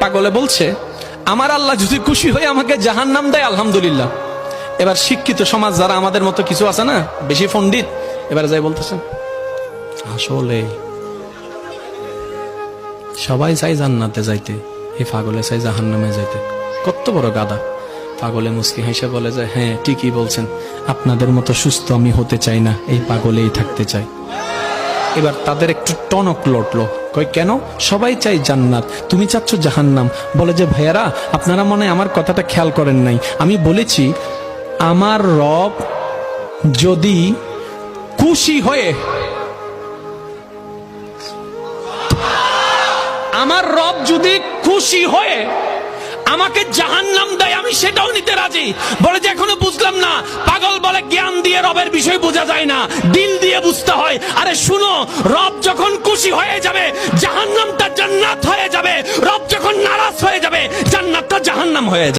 পাগলে বলছে, আমার আল্লাহ যদি খুশি হয়ে আমাকে জাহান্নাম দেয় আলহামদুলিল্লাহ। এবার শিক্ষিত সমাজ যারা আমাদের মতো কিছু আছে না, বেশি পণ্ডিত, এবার যাই বলতেছেন আসলে সবাই চাই জান্নাতে যাইতে, এই পাগলে চাই জাহান্নামে যাইতে। কত বড় গাদা! পাগলে মুস্কি হেসে বলে যে, হ্যাঁ ঠিকই বলছেন, আপনাদের মতো সুস্থ আমি হতে চাই না, এই পাগলেই থাকতে চাই। এবার তাদের একটু টনক লটলো, কই কেন? সবাই চাই জান্নাত, তুমি চাচ্ছ জাহান্নাম। বলে যে, ভাইয়ারা আপনারা মনে হয় আমার কথাটা খেয়াল করেন নাই, আমি বলেছি আমার রব যদি খুশি হয়ে, আমার রব যদি খুশি হয়ে আমাকে জাহান্নাম দেয় আমি সেটাও নিতে রাজি। বলে যে এখনো বুঝলাম না। পাগল বলে জ্ঞান দিয়ে রবের বিষয় বোঝা যায় না, দিল দিয়ে বুঝতে হয়। আরে শুনো, রব যখন খুশি হয়ে যাবে জাহান্নামটা জান্নাত হয়ে যাবে, রব যখন নারাজ হয়ে যাবে জান্নাতটা জাহান্নাম হয়ে যাবে।